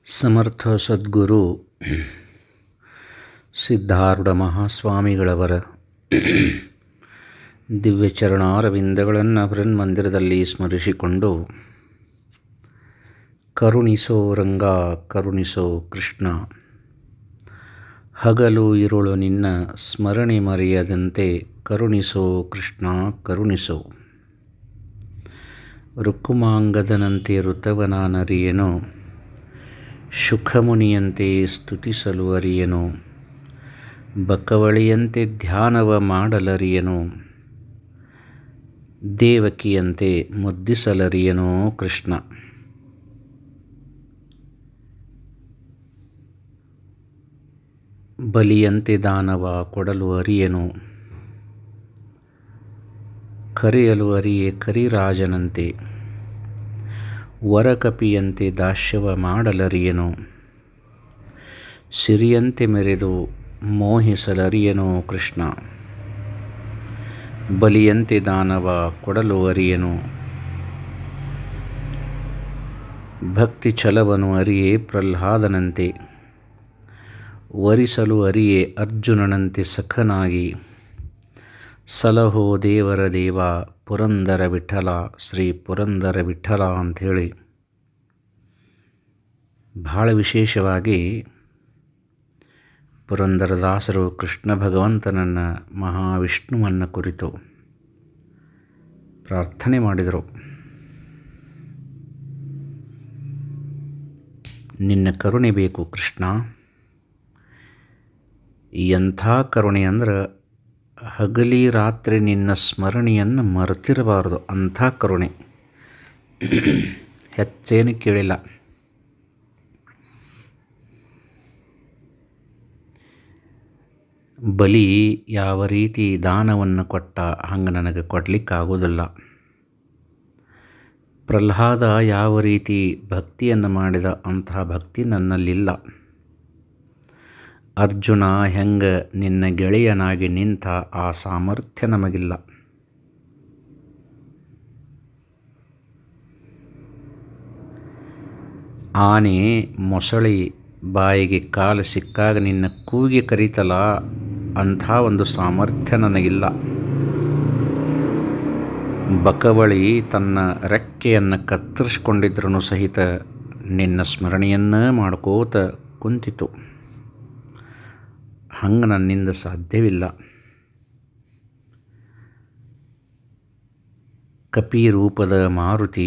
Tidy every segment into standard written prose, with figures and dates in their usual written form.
ಸಮರ್ಥ ಸದ್ಗುರು ಸಿದ್ಧಾರೂಢ ಮಹಾಸ್ವಾಮಿಗಳವರ ದಿವ್ಯಚರಣಾರವಿಂದಗಳನ್ನು ಬೃನ್ಮಂದಿರದಲ್ಲಿ ಸ್ಮರಿಸಿಕೊಂಡು, ಕರುಣಿಸೋ ರಂಗ ಕರುಣಿಸೋ ಕೃಷ್ಣ, ಹಗಲು ಇರುಳು ನಿನ್ನ ಸ್ಮರಣೆ ಮರೆಯದಂತೆ ಕರುಣಿಸೋ ಕೃಷ್ಣ ಕರುಣಿಸೋ. ರುಕ್ಕುಮಾಂಗದನಂತೆ ಋತವನಾನರಿಯೇನೋ, ಶುಖಮುನಿಯಂತೆ ಸ್ತುತಿಸಲು ಅರಿಯನು, ಬಕವಳಿಯಂತೆ ಧ್ಯಾನವ ಮಾಡಲರಿಯನು, ದೇವಕಿಯಂತೆ ಮುದ್ದಿಸಲರಿಯನೋ ಕೃಷ್ಣ. ಬಲಿಯಂತೆ ದಾನವ ಕೊಡಲು ಅರಿಯನು, ಕರೆಯಲು ಅರಿಯೆ ಕರಿರಾಜನಂತೆ, ವರಕಪಿಯಂತೆ ದಾಸ್ಯವ ಮಾಡಲರಿಯನು, ಸಿರಿಯಂತೆ ಮೆರೆದು ಮೋಹಿಸಲರಿಯನೋ ಕೃಷ್ಣ. ಬಲಿಯಂತೆ ದಾನವ ಕೊಡಲು ಅರಿಯನು, ಭಕ್ತಿ ಛಲವನು ಅರಿಯೇ ಪ್ರಹ್ಲಾದನಂತೆ, ವರಿಸಲು ಅರಿಯೇ ಅರ್ಜುನನಂತೆ ಸಖನಾಗಿ, ಸಲಹೋ ದೇವರ ದೇವ ಪುರಂದರ ವಿಠಲ ಶ್ರೀ ಪುರಂದರ ವಿಠಲ ಅಂಥೇಳಿ ಬಹಳ ವಿಶೇಷವಾಗಿ ಪುರಂದರದಾಸರು ಕೃಷ್ಣ ಭಗವಂತನನ್ನು ಮಹಾವಿಷ್ಣುವನ್ನು ಕುರಿತು ಪ್ರಾರ್ಥನೆ ಮಾಡಿದರು. ನಿನ್ನ ಕರುಣೆ ಬೇಕು ಕೃಷ್ಣ. ಎಂಥ ಕರುಣೆ ಅಂದ್ರೆ ಹಗಲಿ ರಾತ್ರಿ ನಿನ್ನ ಸ್ಮರಣೆಯನ್ನು ಮರೆತಿರಬಾರದು, ಅಂಥ ಕರುಣೆ. ಹೆಚ್ಚೇನು ಕೇಳಿಲ್ಲ. ಬಲಿ ಯಾವ ರೀತಿ ದಾನವನ್ನು ಕೊಟ್ಟ ಹಂಗೆ ನನಗೆ ಕೊಡಲಿಕ್ಕಾಗೋದಿಲ್ಲ. ಪ್ರಹ್ಲಾದ ಯಾವ ರೀತಿ ಭಕ್ತಿಯನ್ನು ಮಾಡಿದ ಅಂತಹ ಭಕ್ತಿ ನನ್ನಲ್ಲಿಲ್ಲ. ಅರ್ಜುನ ಹೆಂಗೆ ನಿನ್ನ ಗೆಳೆಯನಾಗಿ ನಿಂತ ಆ ಸಾಮರ್ಥ್ಯ ನಮಗಿಲ್ಲ. ಆನೆ ಮೊಸಳಿ ಬಾಯಿಗೆ ಕಾಲು ಸಿಕ್ಕಾಗ ನಿನ್ನ ಕೂಗಿ ಕರೀತಲ್ಲ, ಅಂಥ ಒಂದು ಸಾಮರ್ಥ್ಯ ನನಗಿಲ್ಲ. ಬಕವಳಿ ತನ್ನ ರೆಕ್ಕೆಯನ್ನು ಕತ್ತರಿಸ್ಕೊಂಡಿದ್ರೂ ಸಹಿತ ನಿನ್ನ ಸ್ಮರಣೆಯನ್ನ ಮಾಡ್ಕೋತ ಕುಂತಿತು. ಹಂಗೆ ನನ್ನಿಂದ ಸಾಧ್ಯವಿಲ್ಲ. ಕಪಿ ರೂಪದ ಮಾರುತಿ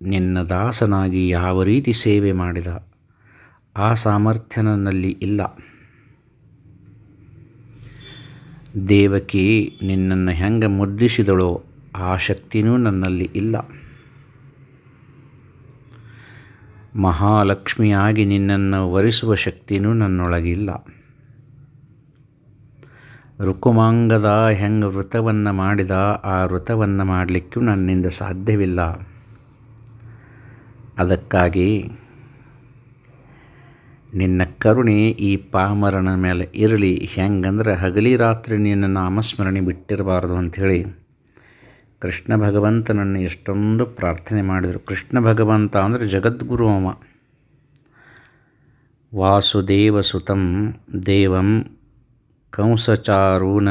ನಿನ್ನ ದಾಸನಾಗಿ ಯಾವ ರೀತಿ ಸೇವೆ ಮಾಡಿದ ಆ ಸಾಮರ್ಥ್ಯ ನನ್ನಲ್ಲಿ ಇಲ್ಲ. ದೇವಕಿ ನಿನ್ನನ್ನು ಹೆಂಗೆ ಮುದ್ದಿಸಿದಳೋ ಆ ಶಕ್ತಿನೂ ನನ್ನಲ್ಲಿ ಇಲ್ಲ. ಮಹಾಲಕ್ಷ್ಮಿಯಾಗಿ ನಿನ್ನನ್ನು ವರಿಸುವ ಶಕ್ತಿನೂ ನನ್ನೊಳಗಿಲ್ಲ. ರುಕ್ಕುಮಾಂಗದ ಹೆಂಗೆ ವೃತವನ್ನು ಮಾಡಿದ ಆ ವೃತವನ್ನು ಮಾಡಲಿಕ್ಕೂ ನನ್ನಿಂದ ಸಾಧ್ಯವಿಲ್ಲ. ಅದಕ್ಕಾಗಿ ನಿನ್ನ ಕರುಣೆ ಈ ಪಾಮರನ ಮೇಲೆ ಇರಲಿ. ಹೆಂಗಂದ್ರೆ ಹಗಲಿ ರಾತ್ರಿ ನಿನ್ನ ನಾಮಸ್ಮರಣೆ ಬಿಟ್ಟಿರಬಾರ್ದು ಅಂಥೇಳಿ ಕೃಷ್ಣ ಭಗವಂತನನ್ನು ಎಷ್ಟೊಂದು ಪ್ರಾರ್ಥನೆ ಮಾಡಿದರು. ಕೃಷ್ಣ ಭಗವಂತ ಅಂದರೆ ಜಗದ್ಗುರು ಅವ. ವಾಸುದೇವಸುತಂ ದೇವಂ ಕಂಸಚಾರೂನ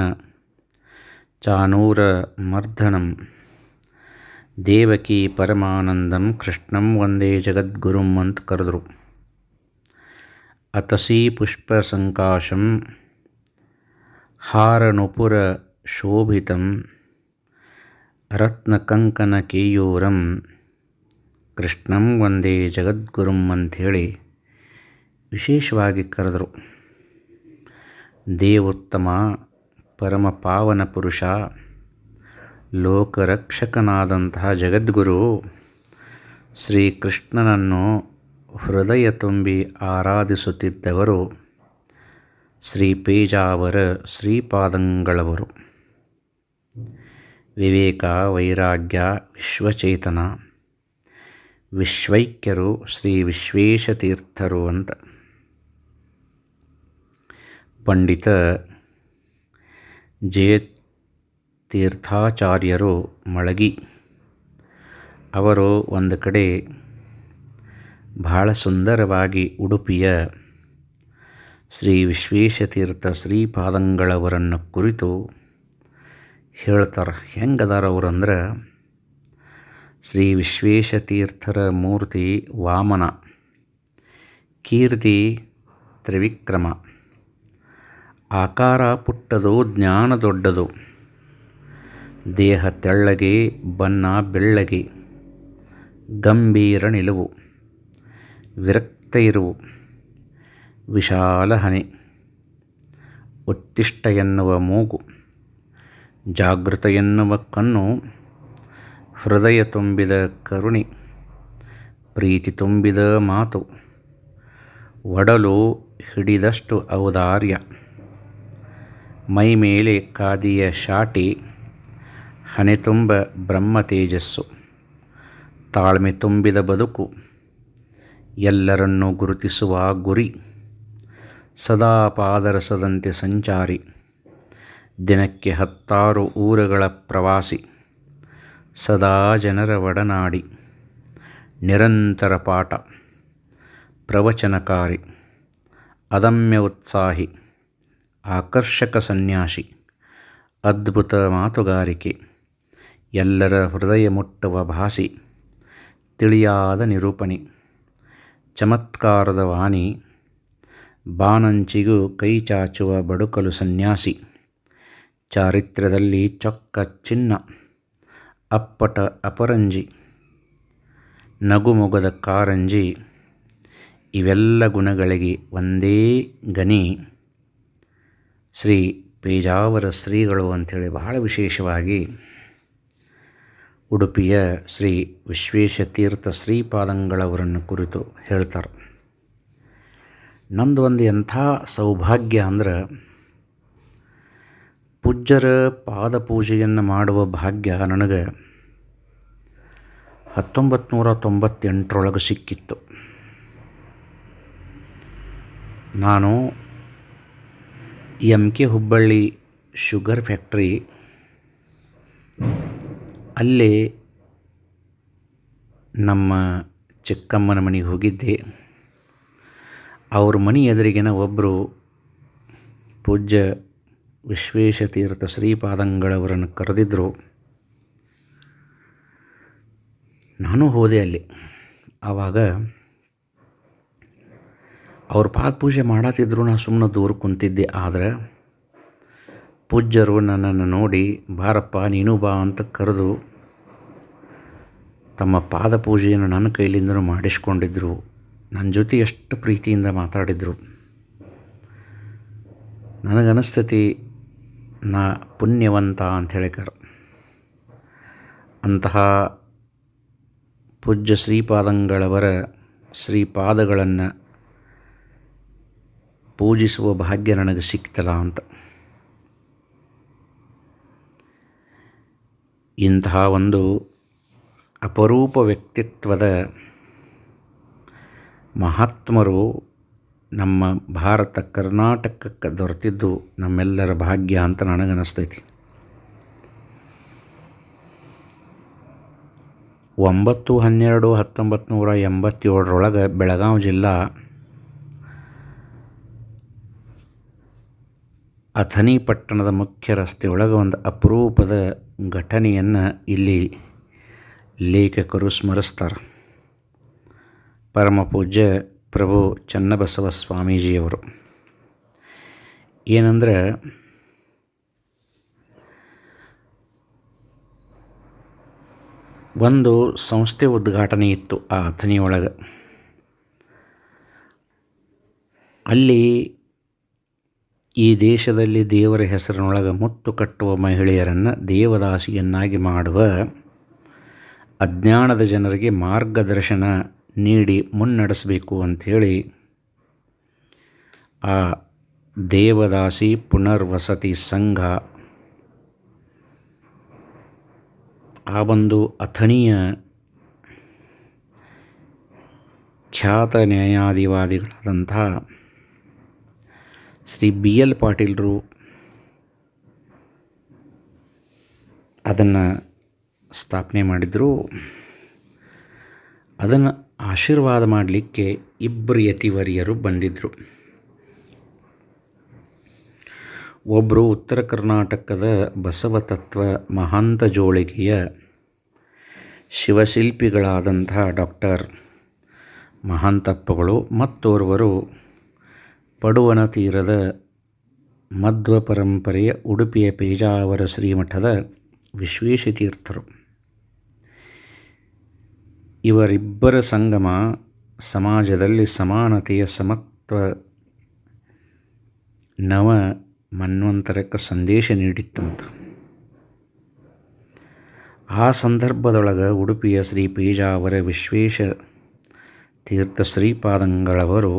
ಚಾನೂರಮರ್ಧನಂ, ದೇವಕಿ ಪರಮಾನಂದಂ ಕೃಷ್ಣಂ ವಂದೇ ಜಗದ್ಗುರುಂ ಅಂತ ಕರೆದರು. ಅತಸಿ ಪುಷ್ಪಸಂಕಾಶಂ ಹಾರನುಪುರ ಶೋಭಿತಂ, ರತ್ನಕಂಕನಕೇಯೂರಂ ಕೃಷ್ಣಂ ವಂದೇ ಜಗದ್ಗುರುಂ ಅಂಥೇಳಿ ವಿಶೇಷವಾಗಿ ಕರೆದರು. ದೇವೋತ್ತಮ ಪರಮ ಪಾವನ ಪುರುಷ ಲೋಕರಕ್ಷಕನಾದಂತಹ ಜಗದ್ಗುರು ಶ್ರೀಕೃಷ್ಣನನ್ನು ಹೃದಯ ತುಂಬಿ ಆರಾಧಿಸುತ್ತಿದ್ದವರು ಶ್ರೀ ಪೇಜಾವರ ಶ್ರೀಪಾದಂಗಳವರು. ವಿವೇಕ ವೈರಾಗ್ಯ ವಿಶ್ವಚೇತನ ವಿಶ್ವೈಕ್ಯರು ಶ್ರೀ ವಿಶ್ವೇಶತೀರ್ಥರು ಅಂತ. ಪಂಡಿತ ಜಯತೀರ್ಥಾಚಾರ್ಯರು ಮಳಗಿ ಅವರು ಒಂದು ಕಡೆ ಬಹಳ ಸುಂದರವಾಗಿ ಉಡುಪಿಯ ಶ್ರೀ ವಿಶ್ವೇಶತೀರ್ಥ ಶ್ರೀಪಾದಂಗಳವರನ್ನು ಕುರಿತು ಹೇಳ್ತಾರೆ. ಹೆಂಗದಾರ ಅವರಂದ್ರೆ, ಶ್ರೀ ವಿಶ್ವೇಶತೀರ್ಥರ ಮೂರ್ತಿ ವಾಮನ, ಕೀರ್ತಿ ತ್ರಿವಿಕ್ರಮ, ಆಕಾರ ಪುಟ್ಟದು, ಜ್ಞಾನ ದೊಡ್ಡದು, ದೇಹ ತೆಳ್ಳಗೆ, ಬಣ್ಣ ಬೆಳ್ಳಗೆ, ಗಂಭೀರ ನಿಲುವು, ವಿರಕ್ತ ಇರುವು, ವಿಶಾಲ ಹಣೆ, ಉತ್ತಿಷ್ಟ ಎನ್ನುವ ಮೂಗು, ಜಾಗೃತ ಎನ್ನುವ ಕಣ್ಣು, ಹೃದಯ ತುಂಬಿದ ಕರುಣೆ, ಪ್ರೀತಿ ತುಂಬಿದ ಮಾತು, ಒಡಲು ಹಿಡಿದಷ್ಟು ಔದಾರ್ಯ, ಮೈಮೇಲೆ ಖಾದಿಯ ಶಾಟಿ, ಹಣೆ ತುಂಬ ಬ್ರಹ್ಮ ತೇಜಸ್ಸು, ತಾಳ್ಮೆ ತುಂಬಿದ ಬದುಕು, ಎಲ್ಲರನ್ನೂ ಗುರುತಿಸುವ ಗುರಿ, ಸದಾ ಪಾದರಸದಂತೆ ಸಂಚಾರಿ, ದಿನಕ್ಕೆ 10 ಊರುಗಳ ಪ್ರವಾಸಿ, ಸದಾ ಜನರ ಒಡನಾಡಿ, ನಿರಂತರ ಪಾಠ, ಪ್ರವಚನಕಾರಿ, ಅದಮ್ಯ ಉತ್ಸಾಹಿ, ಆಕರ್ಷಕ ಸನ್ಯಾಸಿ, ಅದ್ಭುತ ಮಾತುಗಾರಿಕೆ, ಎಲ್ಲರ ಹೃದಯ ಮುಟ್ಟುವ ಭಾಸಿ, ತಿಳಿಯಾದ ನಿರೂಪಣೆ, ಚಮತ್ಕಾರದ ವಾಣಿ, ಬಾನಂಚಿಗೂ ಕೈ ಚಾಚುವ ಬಡುಕಲು ಸನ್ಯಾಸಿ, ಚಾರಿತ್ರ್ಯದಲ್ಲಿ ಚೊಕ್ಕ ಚಿನ್ನ, ಅಪ್ಪಟ ಅಪರಂಜಿ, ನಗುಮೊಗದ ಕಾರಂಜಿ, ಇವೆಲ್ಲ ಗುಣಗಳಿಗೆ ಒಂದೇ ಗನಿ ಶ್ರೀ ಪೇಜಾವರ ಶ್ರೀಗಳು ಅಂಥೇಳಿ ಬಹಳ ವಿಶೇಷವಾಗಿ ಉಡುಪಿಯ ಶ್ರೀ ವಿಶ್ವೇಶತೀರ್ಥ ಶ್ರೀಪಾದಂಗಳವರನ್ನು ಕುರಿತು ಹೇಳ್ತಾರೆ. ನಂದು ಒಂದು ಎಂಥ ಸೌಭಾಗ್ಯ ಅಂದ್ರೆ, ಪೂಜ್ಯರ ಪಾದಪೂಜೆಯನ್ನು ಮಾಡುವ ಭಾಗ್ಯ ನನಗೆ 1998 ಸಿಕ್ಕಿತ್ತು. ನಾನು MK ಹುಬ್ಬಳ್ಳಿ ಶುಗರ್ ಫ್ಯಾಕ್ಟ್ರಿ ಅಲ್ಲೇ ನಮ್ಮ ಚಿಕ್ಕಮ್ಮನ ಮನೆಗೆ ಹೋಗಿದ್ದೆ. ಅವ್ರ ಮನೆ ಎದುರಿಗಿನ ಒಬ್ಬರು ಪೂಜ್ಯ ವಿಶ್ವೇಶತೀರ್ಥ ಶ್ರೀಪಾದಂಗಳವರನ್ನು ಕರೆದಿದ್ದರು. ನಾನು ಹೋದೆ ಅಲ್ಲಿ. ಆವಾಗ ಅವ್ರ ಪಾದಪೂಜೆ ಮಾಡತ್ತಿದ್ರು, ನಾನು ಸುಮ್ಮನೆ ದೂರ ಕುಂತಿದ್ದೆ. ಆದರೆ ಪೂಜ್ಯರು ನನ್ನನ್ನು ನೋಡಿ, ಬಾರಪ್ಪ ನೀನು ಬಾ ಅಂತ ಕರೆದು ತಮ್ಮ ಪಾದಪೂಜೆಯನ್ನು ನನ್ನ ಕೈಲಿಂದನೂ ಮಾಡಿಸ್ಕೊಂಡಿದ್ದರು. ನನ್ನ ಜೊತೆ ಎಷ್ಟು ಪ್ರೀತಿಯಿಂದ ಮಾತಾಡಿದರು. ನನಗನಿಸ್ತತಿ ನಾ ಪುಣ್ಯವಂತ ಅಂತ ಹೇಳಿಕರ. ಅಂತಹ ಪೂಜ್ಯ ಶ್ರೀಪಾದಂಗಳವರ ಶ್ರೀಪಾದಗಳನ್ನು ಪೂಜಿಸುವ ಭಾಗ್ಯ ನನಗೆ ಸಿಕ್ತಲ್ಲ ಅಂತ. ಇಂತಹ ಒಂದು ಅಪರೂಪ ವ್ಯಕ್ತಿತ್ವದ ಮಹಾತ್ಮರು ನಮ್ಮ ಭಾರತ ಕರ್ನಾಟಕಕ್ಕೆ ದೊರೆತಿದ್ದು ನಮ್ಮೆಲ್ಲರ ಭಾಗ್ಯ ಅಂತ ನನಗನ್ನಿಸ್ತೈತಿ. 9/12/1987 ಬೆಳಗಾವಿ ಜಿಲ್ಲಾ ಅಥಣಿ ಪಟ್ಟಣದ ಮುಖ್ಯ ರಸ್ತೆಯೊಳಗೆ ಒಂದು ಅಪರೂಪದ ಘಟನೆಯನ್ನು ಇಲ್ಲಿ ಲೇಖಕರು ಸ್ಮರಿಸ್ತಾರೆ. ಪರಮಪೂಜ್ಯ ಪ್ರಭು ಚನ್ನಬಸವ ಸ್ವಾಮೀಜಿಯವರು ಏನಂದರೆ, ಒಂದು ಸಂಸ್ಥೆ ಉದ್ಘಾಟನೆ ಇತ್ತು ಆ ಅಥಣಿಯೊಳಗೆ. ಅಲ್ಲಿ ಈ ದೇಶದಲ್ಲಿ ದೇವರ ಹೆಸರಿನೊಳಗೆ ಮುತ್ತು ಕಟ್ಟುವ ಮಹಿಳೆಯರನ್ನು ದೇವದಾಸಿಯನ್ನಾಗಿ ಮಾಡುವ, ಅಜ್ಞಾನದ ಜನರಿಗೆ ಮಾರ್ಗದರ್ಶನ ನೀಡಿ ಮುನ್ನಡೆಸಬೇಕು ಅಂಥೇಳಿ ಆ ದೇವದಾಸಿ ಪುನರ್ವಸತಿ ಸಂಘ ಆ ಒಂದು ಅಥಣಿಯ ಖ್ಯಾತ ನ್ಯಾಯಾಧಿವಾದಿಗಳಾದಂಥ ಶ್ರೀ BL ಪಾಟೀಲರು ಅದನ್ನು ಸ್ಥಾಪನೆ ಮಾಡಿದರು. ಆಶೀರ್ವಾದ ಮಾಡಲಿಕ್ಕೆ ಇಬ್ಬರು ಯತಿವರಿಯರು ಬಂದಿದ್ದರು. ಒಬ್ಬರು ಉತ್ತರ ಕರ್ನಾಟಕದ ಬಸವತತ್ವ ಮಹಾಂತ ಜೋಳಿಗೆಯ ಶಿವಶಿಲ್ಪಿಗಳಾದಂಥ ಡಾಕ್ಟರ್ ಮಹಾಂತಪ್ಪಗಳು, ಮತ್ತೋರ್ವರು ಪಡುವಣ ತೀರದ ಮಧ್ವ ಪರಂಪರೆಯ ಉಡುಪಿಯ ಪೇಜಾವರ ಶ್ರೀಮಠದ ವಿಶ್ವೇಶತೀರ್ಥರು. ಇವರಿಬ್ಬರ ಸಂಗಮ ಸಮಾಜದಲ್ಲಿ ಸಮಾನತೆಯ ಸಮತ್ವ ನವ ಮನ್ವಂತರಕ್ಕೆ ಸಂದೇಶ ನೀಡಿತ್ತಂತ. ಆ ಸಂದರ್ಭದೊಳಗೆ ಉಡುಪಿಯ ಶ್ರೀ ಪೇಜಾವರ ವಿಶ್ವೇಶ ತೀರ್ಥ ಶ್ರೀಪಾದಂಗಳವರು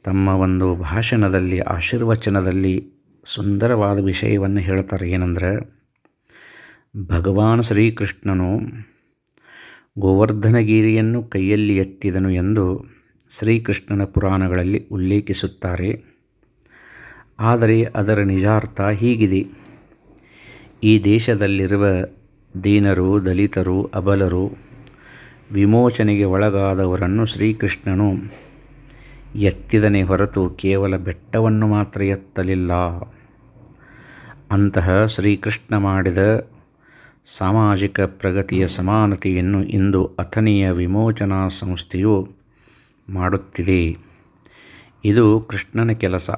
ತಮ್ಮ ಒಂದು ಭಾಷಣದಲ್ಲಿ ಆಶೀರ್ವಚನದಲ್ಲಿ ಸುಂದರವಾದ ವಿಷಯವನ್ನು ಹೇಳ್ತಾರೆ. ಏನಂದರೆ, ಭಗವಾನ್ ಶ್ರೀಕೃಷ್ಣನು ಗೋವರ್ಧನಗಿರಿಯನ್ನು ಕೈಯಲ್ಲಿ ಎತ್ತಿದನು ಎಂದು ಶ್ರೀಕೃಷ್ಣನ ಪುರಾಣಗಳಲ್ಲಿ ಉಲ್ಲೇಖಿಸುತ್ತಾರೆ. ಆದರೆ ಅದರ ನಿಜಾರ್ಥ ಹೀಗಿದೆ: ಈ ದೇಶದಲ್ಲಿರುವ ದೀನರು, ದಲಿತರು, ಅಬಲರು, ವಿಮೋಚನೆಗೆ ಒಳಗಾದವರನ್ನು ಶ್ರೀಕೃಷ್ಣನು ಎತ್ತಿದನೇ ಹೊರತು ಕೇವಲ ಬೆಟ್ಟವನ್ನು ಮಾತ್ರ ಎತ್ತಲಿಲ್ಲ. ಅಂತಹ ಶ್ರೀಕೃಷ್ಣ ಮಾಡಿದ ಸಾಮಾಜಿಕ ಪ್ರಗತಿಯ ಸಮಾನತೆಯನ್ನು ಇಂದು ಅಥಣಿಯ ವಿಮೋಚನಾ ಸಂಸ್ಥೆಯು ಮಾಡುತ್ತಿದೆ. ಇದು ಕೃಷ್ಣನ ಕೆಲಸ.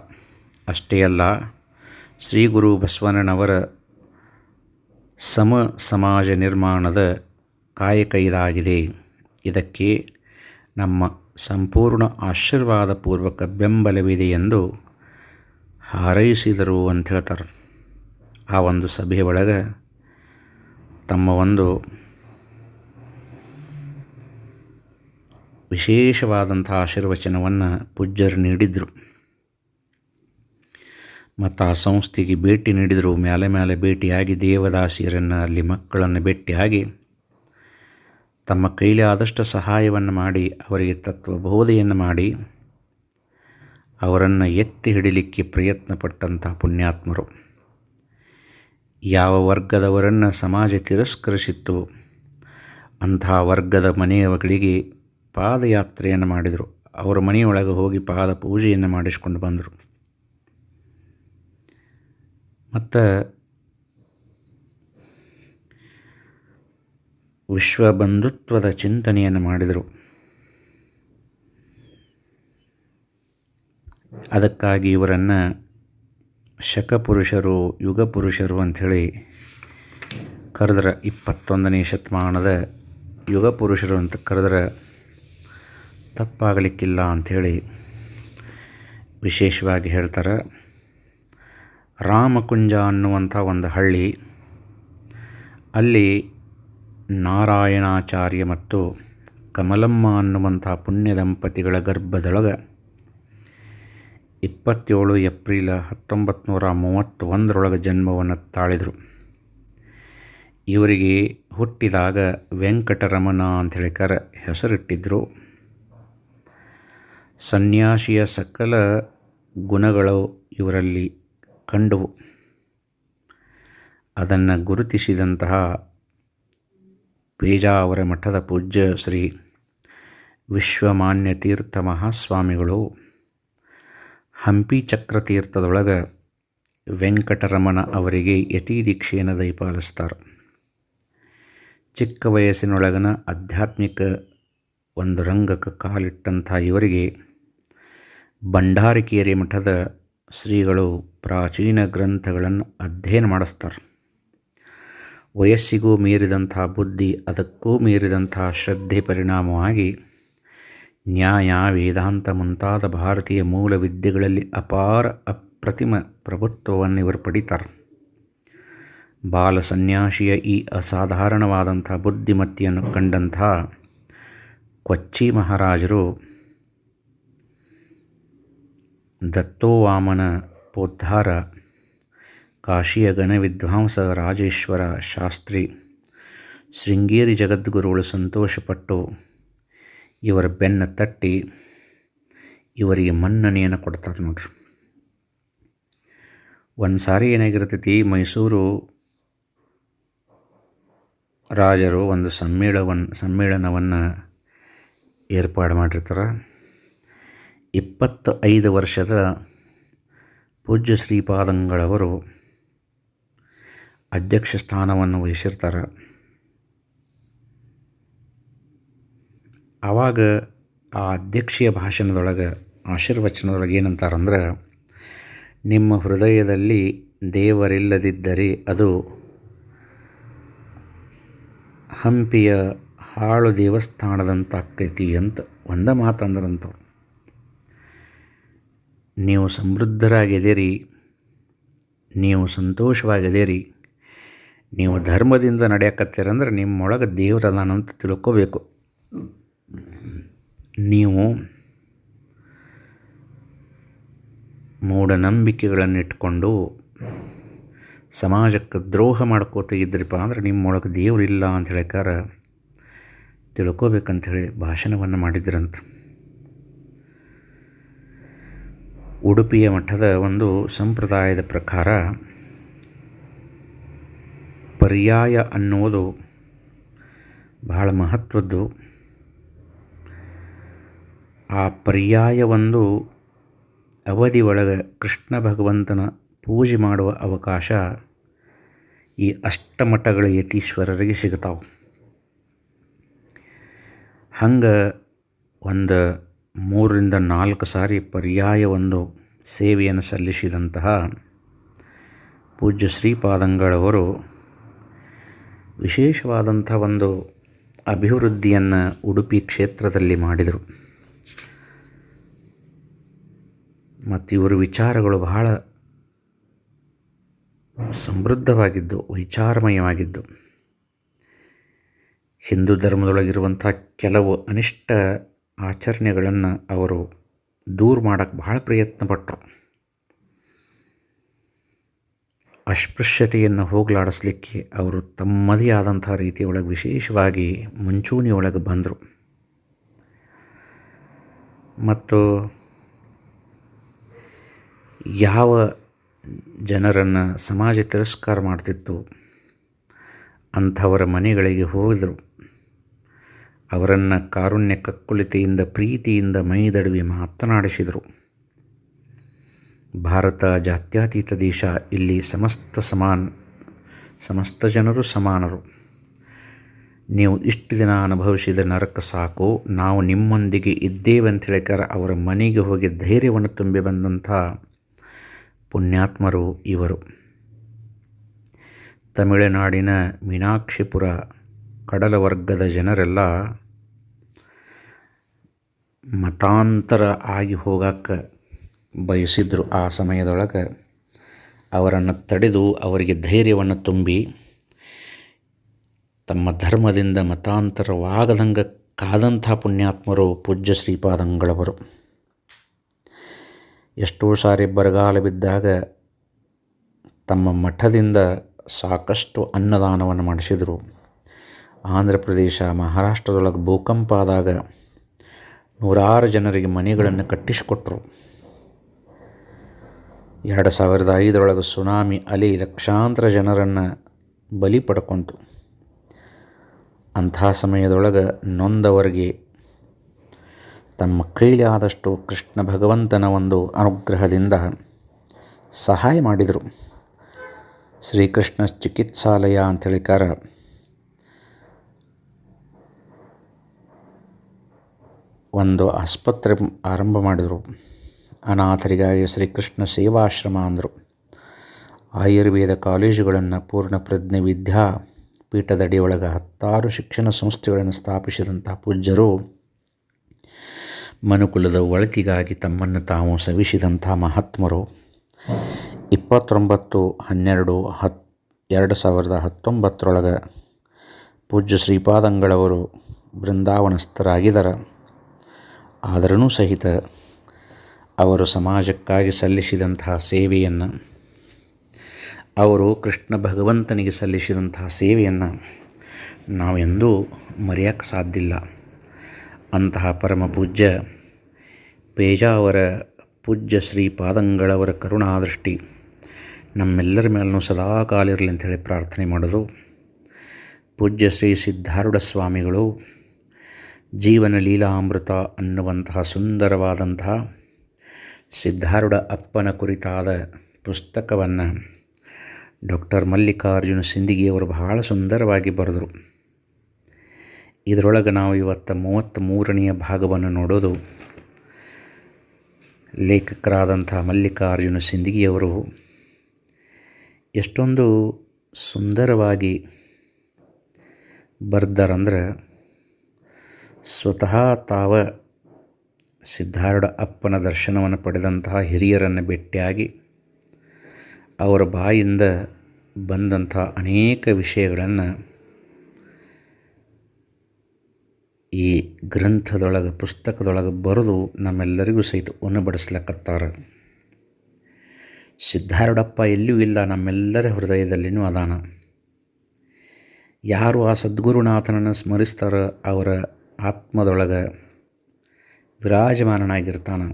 ಅಷ್ಟೇ ಅಲ್ಲ, ಶ್ರೀ ಗುರು ಬಸವಣ್ಣನವರ ಸಮಾಜ ನಿರ್ಮಾಣದ ಕಾಯಕ ಇದಾಗಿದೆ. ಇದಕ್ಕೆ ನಮ್ಮ ಸಂಪೂರ್ಣ ಆಶೀರ್ವಾದಪೂರ್ವಕ ಬೆಂಬಲವಿದೆ ಎಂದು ಹಾರೈಸಿದರು ಅಂತ ಹೇಳ್ತಾರೆ. ಆ ಒಂದು ಸಭೆಯ ಒಳಗೆ ತಮ್ಮ ಒಂದು ವಿಶೇಷವಾದಂಥ ಆಶೀರ್ವಚನವನ್ನು ಪೂಜ್ಯರು ನೀಡಿದರು ಮತ್ತು ಆ ಸಂಸ್ಥೆಗೆ ಭೇಟಿ ನೀಡಿದರು. ಮೇಲೆ ಭೇಟಿಯಾಗಿ ದೇವದಾಸಿಯರನ್ನು, ಅಲ್ಲಿ ಮಕ್ಕಳನ್ನು ಭೇಟಿಯಾಗಿ ತಮ್ಮ ಕೈಲಿ ಆದಷ್ಟು ಸಹಾಯವನ್ನು ಮಾಡಿ ಅವರಿಗೆ ತತ್ವಬೋಧೆಯನ್ನು ಮಾಡಿ ಅವರನ್ನು ಎತ್ತಿ ಹಿಡಿಲಿಕ್ಕೆ ಪ್ರಯತ್ನಪಟ್ಟಂಥ ಪುಣ್ಯಾತ್ಮರು. ಯಾವ ವರ್ಗದವರನ್ನು ಸಮಾಜ ತಿರಸ್ಕರಿಸಿತ್ತು ಅಂತಹ ವರ್ಗದ ಮನೆಯವಗಳಿಗೆ ಪಾದಯಾತ್ರೆಯನ್ನು ಮಾಡಿದರು. ಅವರ ಮನೆಯೊಳಗೆ ಹೋಗಿ ಪಾದ ಪೂಜೆಯನ್ನು ಮಾಡಿಸ್ಕೊಂಡು ಬಂದರು. ಮತ್ತು ವಿಶ್ವ ಬಂಧುತ್ವದ ಚಿಂತನೆಯನ್ನು ಮಾಡಿದರು. ಅದಕ್ಕಾಗಿ ಇವರನ್ನು ಶಕಪುರುಷರು, ಯುಗ ಪುರುಷರು ಅಂಥೇಳಿ ಕರೆದ್ರೆ, 21ನೇ ಶತಮಾನದ ಯುಗ ಪುರುಷರು ಅಂತ ಕರೆದ್ರೆ ತಪ್ಪಾಗಲಿಕ್ಕಿಲ್ಲ ಅಂಥೇಳಿ ವಿಶೇಷವಾಗಿ ಹೇಳ್ತಾರೆ. ರಾಮಕುಂಜ ಅನ್ನುವಂಥ ಒಂದು ಹಳ್ಳಿ, ಅಲ್ಲಿ ನಾರಾಯಣಾಚಾರ್ಯ ಮತ್ತು ಕಮಲಮ್ಮ ಅನ್ನುವಂಥ ಪುಣ್ಯ ದಂಪತಿಗಳ ಗರ್ಭದೊಳಗೆ 27 ಏಪ್ರಿಲ್ 1931 ಜನ್ಮವನ್ನು ತಾಳಿದರು. ಇವರಿಗೆ ಹುಟ್ಟಿದಾಗ ವೆಂಕಟರಮಣ ಅಂಥೇಳಿ ಹೆಸರಿಟ್ಟಿದ್ದರು. ಸನ್ಯಾಸಿಯ ಸಕಲ ಗುಣಗಳು ಇವರಲ್ಲಿ ಕಂಡವು. ಅದನ್ನು ಗುರುತಿಸಿದಂತಹ ಪೇಜಾವರ ಮಠದ ಪೂಜ್ಯ ಶ್ರೀ ವಿಶ್ವಮಾನ್ಯ ತೀರ್ಥ ಮಹಾಸ್ವಾಮಿಗಳು ಹಂಪಿ ಚಕ್ರತೀರ್ಥದೊಳಗೆ ವೆಂಕಟರಮಣ ಅವರಿಗೆ ಯತಿ ದೀಕ್ಷೆಯನ್ನು ದಯಪಾಲಿಸ್ತಾರೆ. ಚಿಕ್ಕ ವಯಸ್ಸಿನೊಳಗನ ಆಧ್ಯಾತ್ಮಿಕ ಒಂದು ರಂಗಕ್ಕೆ ಕಾಲಿಟ್ಟಂಥ ಇವರಿಗೆ ಭಂಡಾರಕೇರಿ ಮಠದ ಶ್ರೀಗಳು ಪ್ರಾಚೀನ ಗ್ರಂಥಗಳನ್ನು ಅಧ್ಯಯನ ಮಾಡಿಸ್ತಾರೆ. ವಯಸ್ಸಿಗೂ ಮೀರಿದಂಥ ಬುದ್ಧಿ, ಅದಕ್ಕೂ ಮೀರಿದಂಥ ಶ್ರದ್ಧೆ ಪರಿಣಾಮವಾಗಿ ನ್ಯಾಯ, ವೇದಾಂತ ಮುಂತಾದ ಭಾರತೀಯ ಮೂಲ ವಿದ್ಯೆಗಳಲ್ಲಿ ಅಪಾರ ಅಪ್ರತಿಮ ಪ್ರಭುತ್ವವನ್ನು ಇವರು ಪಡಿತಾರೆ. ಬಾಲ ಸನ್ಯಾಸಿಯ ಈ ಅಸಾಧಾರಣವಾದಂಥ ಬುದ್ಧಿಮತ್ತೆಯನ್ನು ಕಂಡಂಥ ಕೊಚ್ಚಿ ಮಹಾರಾಜರು ದತ್ತೋವಾಮನ ಪೋದ್ಧಾರ, ಕಾಶಿಯ ಘನವಿದ್ವಾಂಸ ರಾಜೇಶ್ವರ ಶಾಸ್ತ್ರಿ, ಶೃಂಗೇರಿ ಜಗದ್ಗುರುಗಳು ಸಂತೋಷಪಟ್ಟು ಇವರ ಬೆನ್ನು ತಟ್ಟಿ ಇವರಿಗೆ ಮನ್ನಣೆಯನ್ನು ಕೊಡ್ತಾರೆ ನೋಡ್ರಿ. ಒಂದು ಸಾರಿ ಏನಾಗಿರ್ತೈತಿ, ಮೈಸೂರು ರಾಜರು ಒಂದು ಸಮ್ಮೇಳನವನ್ನು ಏರ್ಪಾಡು ಮಾಡಿರ್ತಾರೆ. 25 ವರ್ಷದ ಪೂಜ್ಯ ಶ್ರೀಪಾದಂಗಳವರು ಅಧ್ಯಕ್ಷ ಸ್ಥಾನವನ್ನು ವಹಿಸಿರ್ತಾರೆ. ಆವಾಗ ಆ ಅಧ್ಯಕ್ಷೀಯ ಭಾಷಣದೊಳಗೆ ಆಶೀರ್ವಚನದೊಳಗೆ ಏನಂತಾರಂದ್ರೆ, ನಿಮ್ಮ ಹೃದಯದಲ್ಲಿ ದೇವರಿಲ್ಲದಿದ್ದರೆ ಅದು ಹಂಪಿಯ ಹಾಳು ದೇವಸ್ಥಾನದಂತಾಕ್ಕೈತಿ ಅಂತ ಒಂದ ಮಾತಂದ್ರಂತ. ನೀವು ಸಮೃದ್ಧರಾಗಿದ್ದೀರಿ, ನೀವು ಸಂತೋಷವಾಗಿದ್ದೀರಿ, ನೀವು ಧರ್ಮದಿಂದ ನಡೆಯಕತ್ತೀರಂದ್ರೆ ನಿಮ್ಮೊಳಗೆ ದೇವರದಾನಂತ ತಿಳ್ಕೋಬೇಕು. ನೀವು ಮೂಢನಂಬಿಕೆಗಳನ್ನು ಇಟ್ಕೊಂಡು ಸಮಾಜಕ್ಕೆ ದ್ರೋಹ ಮಾಡ್ಕೋತ ಇದ್ರಿಪ್ಪ ಅಂದ್ರೆ ನಿಮ್ಮೊಳಗೆ ದೇವರಿಲ್ಲ ಅಂತ ಹೇಳಿಕಾರ ತಿಳ್ಕೋಬೇಕಂಥೇಳಿ ಭಾಷಣವನ್ನು ಮಾಡಿದ್ರಂತ. ಉಡುಪಿಯ ಮಠದ ಒಂದು ಸಂಪ್ರದಾಯದ ಪ್ರಕಾರ ಪರ್ಯಾಯ ಅನ್ನೋದು ಬಹಳ ಮಹತ್ವದ್ದು. ಆ ಪರ್ಯಾಯ ಒಂದು ಅವಧಿ ಒಳಗೆ ಕೃಷ್ಣ ಭಗವಂತನ ಪೂಜೆ ಮಾಡುವ ಅವಕಾಶ ಈ ಅಷ್ಟಮಠಗಳ ಯತೀಶ್ವರರಿಗೆ ಸಿಗ್ತಾವೆ. ಹಂಗೆ ಒಂದು 3ರಿಂದ 4 ಸಾರಿ ಪರ್ಯಾಯ ಒಂದು ಸೇವೆಯನ್ನು ಸಲ್ಲಿಸಿದಂತಹ ಪೂಜ್ಯ ಶ್ರೀಪಾದಂಗಳವರು ವಿಶೇಷವಾದಂಥ ಒಂದು ಅಭಿವೃದ್ಧಿಯನ್ನು ಉಡುಪಿ ಕ್ಷೇತ್ರದಲ್ಲಿ ಮಾಡಿದರು. ಮತ್ತು ಇವರ ವಿಚಾರಗಳು ಬಹಳ ಸಮೃದ್ಧವಾಗಿದ್ದು, ವೈಚಾರಮಯವಾಗಿದ್ದು. ಹಿಂದೂ ಧರ್ಮದೊಳಗಿರುವಂಥ ಕೆಲವು ಅನಿಷ್ಟ ಆಚರಣೆಗಳನ್ನು ಅವರು ದೂರ ಮಾಡೋಕ್ಕೆ ಬಹಳ ಪ್ರಯತ್ನಪಟ್ಟರು. ಅಸ್ಪೃಶ್ಯತೆಯನ್ನು ಹೋಗಲಾಡಿಸ್ಲಿಕ್ಕೆ ಅವರು ತಮ್ಮದೇ ಆದಂಥ ರೀತಿಯೊಳಗೆ ವಿಶೇಷವಾಗಿ ಮುಂಚೂಣಿಯೊಳಗೆ ಬಂದರು. ಮತ್ತು ಯಾವ ಜನರನ್ನು ಸಮಾಜ ತಿರಸ್ಕಾರ ಮಾಡ್ತಿತ್ತು ಅಂಥವರ ಮನೆಗಳಿಗೆ ಹೋದರು. ಅವರನ್ನು ಕಾರುಣ್ಯ ಕಕ್ಕುಲಿತೆಯಿಂದ ಪ್ರೀತಿಯಿಂದ ಮೈದಡುವಿ ಮಾತನಾಡಿಸಿದರು. ಭಾರತ ಜಾತ್ಯತೀತ ದೇಶ, ಇಲ್ಲಿ ಸಮಸ್ತ ಜನರು ಸಮಾನರು. ನೀವು ಇಷ್ಟು ದಿನ ಅನುಭವಿಸಿದ ನರಕ ಸಾಕು, ನಾವು ನಿಮ್ಮೊಂದಿಗೆ ಇದ್ದೇವೆ ಅಂತ ಹೇಳಿಕಾರ ಅವರ ಮನೆಗೆ ಹೋಗಿ ಧೈರ್ಯವನ್ನು ತುಂಬಿ ಬಂದಂಥ ಪುಣ್ಯಾತ್ಮರು ಇವರು. ತಮಿಳುನಾಡಿನ ಮೀನಾಕ್ಷಿಪುರ ಕಡಲ ವರ್ಗದ ಜನರೆಲ್ಲ ಮತಾಂತರ ಆಗಿ ಹೋಗಕ್ಕೆ ಬಯಸಿದ್ರು. ಆ ಸಮಯದೊಳಗೆ ಅವರನ್ನು ತಡೆದು ಅವರಿಗೆ ಧೈರ್ಯವನ್ನು ತುಂಬಿ ತಮ್ಮ ಧರ್ಮದಿಂದ ಮತಾಂತರವಾಗದಂಗೆ ಕಾದಂಥ ಪುಣ್ಯಾತ್ಮರು ಪೂಜ್ಯ ಶ್ರೀಪಾದಂಗಳವರು. ಎಷ್ಟೋ ಸಾರಿ ಬರಗಾಲ ಬಿದ್ದಾಗ ತಮ್ಮ ಮಠದಿಂದ ಸಾಕಷ್ಟು ಅನ್ನದಾನವನ್ನು ಮಾಡಿಸಿದರು. ಆಂಧ್ರ ಪ್ರದೇಶ, ಮಹಾರಾಷ್ಟ್ರದೊಳಗೆ ಭೂಕಂಪ ಆದಾಗ ನೂರಾರು ಜನರಿಗೆ ಮನೆಗಳನ್ನು ಕಟ್ಟಿಸಿಕೊಟ್ರು. 2005 ಸುನಾಮಿ ಅಲೆ ಲಕ್ಷಾಂತರ ಜನರನ್ನು ಬಲಿ ಪಡ್ಕೊಂತು. ಅಂಥ ಸಮಯದೊಳಗೆ ನೊಂದವರಿಗೆ ತಮ್ಮ ಕೈಲಿ ಆದಷ್ಟು ಕೃಷ್ಣ ಭಗವಂತನ ಒಂದು ಅನುಗ್ರಹದಿಂದ ಸಹಾಯ ಮಾಡಿದರು. ಶ್ರೀಕೃಷ್ಣ ಚಿಕಿತ್ಸಾಲಯ ಅಂತೇಳಿಕಾರ ಒಂದು ಆಸ್ಪತ್ರೆ ಆರಂಭ ಮಾಡಿದರು. ಅನಾಥರಿಗಾಗಿ ಶ್ರೀಕೃಷ್ಣ ಸೇವಾಶ್ರಮ ಅಂದರು. ಆಯುರ್ವೇದ ಕಾಲೇಜುಗಳನ್ನು, ಪೂರ್ಣ ಪ್ರಜ್ಞೆ ವಿದ್ಯಾಪೀಠದಡಿಯೊಳಗೆ 10 ಶಿಕ್ಷಣ ಸಂಸ್ಥೆಗಳನ್ನು ಸ್ಥಾಪಿಸಿದಂಥ ಪೂಜ್ಯರು ಮನುಕುಲದ ಒಳಿತಿಗಾಗಿ ತಮ್ಮನ್ನು ತಾವು ಸವಿಸಿದಂಥ ಮಹಾತ್ಮರು. 29/12/2019 ಪೂಜ್ಯ ಶ್ರೀಪಾದಂಗಳವರು ಬೃಂದಾವನಸ್ಥರಾಗಿದ್ದಾರೆ. ಆದರೂ ಸಹಿತ ಅವರು ಸಮಾಜಕ್ಕಾಗಿ ಸಲ್ಲಿಸಿದಂತಹ ಸೇವೆಯನ್ನು, ಅವರು ಕೃಷ್ಣ ಭಗವಂತನಿಗೆ ಸಲ್ಲಿಸಿದಂತಹ ಸೇವೆಯನ್ನು ನಾವೆಂದೂ ಮರೆಯೋಕ್ಕೆ ಸಾಧ್ಯವಿಲ್ಲ. ಅಂತಹ ಪರಮ ಪೂಜ್ಯ ಪೇಜಾವರ ಪೂಜ್ಯ ಶ್ರೀಪಾದಂಗಳವರ ಕರುಣಾದೃಷ್ಟಿ ನಮ್ಮೆಲ್ಲರ ಮೇಲೂ ಸದಾ ಕಾಲಿರಲಿ ಅಂಥೇಳಿ ಪ್ರಾರ್ಥನೆ ಮಾಡೋದು. ಪೂಜ್ಯ ಶ್ರೀ ಸಿದ್ಧಾರೂಢ ಸ್ವಾಮಿಗಳು ಜೀವನ ಲೀಲಾಮೃತ ಅನ್ನುವಂತಹ ಸುಂದರವಾದಂತಹ ಸಿದ್ಧಾರೂಢ ಅಪ್ಪನ ಕುರಿತಾದ ಪುಸ್ತಕವನ್ನು ಡಾಕ್ಟರ್ ಮಲ್ಲಿಕಾರ್ಜುನ ಸಿಂದಗಿಯವರು ಬಹಳ ಸುಂದರವಾಗಿ ಬರೆದರು. ಇದರೊಳಗೆ ನಾವು ಇವತ್ತು 33ನೆಯ ಭಾಗವನ್ನು ನೋಡೋದು. ಲೇಖಕರಾದಂಥ ಮಲ್ಲಿಕಾರ್ಜುನ ಸಿಂದಗಿಯವರು ಎಷ್ಟೊಂದು ಸುಂದರವಾಗಿ ಬರ್ದಾರಂದ್ರೆ, ಸ್ವತಃ ತಾವ ಸಿದ್ಧಾರೂಢ ಅಪ್ಪನ ದರ್ಶನವನ್ನು ಪಡೆದಂತಹ ಹಿರಿಯರನ್ನು ಭೇಟಿಯಾಗಿ ಅವರ ಬಾಯಿಂದ ಬಂದಂಥ ಅನೇಕ ವಿಷಯಗಳನ್ನು ಈ ಗ್ರಂಥದೊಳಗೆ ಪುಸ್ತಕದೊಳಗೆ ಬರೆದು ನಮ್ಮೆಲ್ಲರಿಗೂ ಸಹಿತ ಉಣಬಡಿಸ್ಲಕತ್ತಾರ. ಸಿದ್ಧಾರೂಢಪ್ಪ ಎಲ್ಲಿಯೂ ಇಲ್ಲ, ನಮ್ಮೆಲ್ಲರ ಹೃದಯದಲ್ಲಿಯೂ ಅದಾನ. ಯಾರು ಆ ಸದ್ಗುರುನಾಥನನ್ನು ಸ್ಮರಿಸ್ತಾರೋ ಅವರ ಆತ್ಮದೊಳಗೆ ವಿರಾಜಮಾನನಾಗಿರ್ತಾನೆ.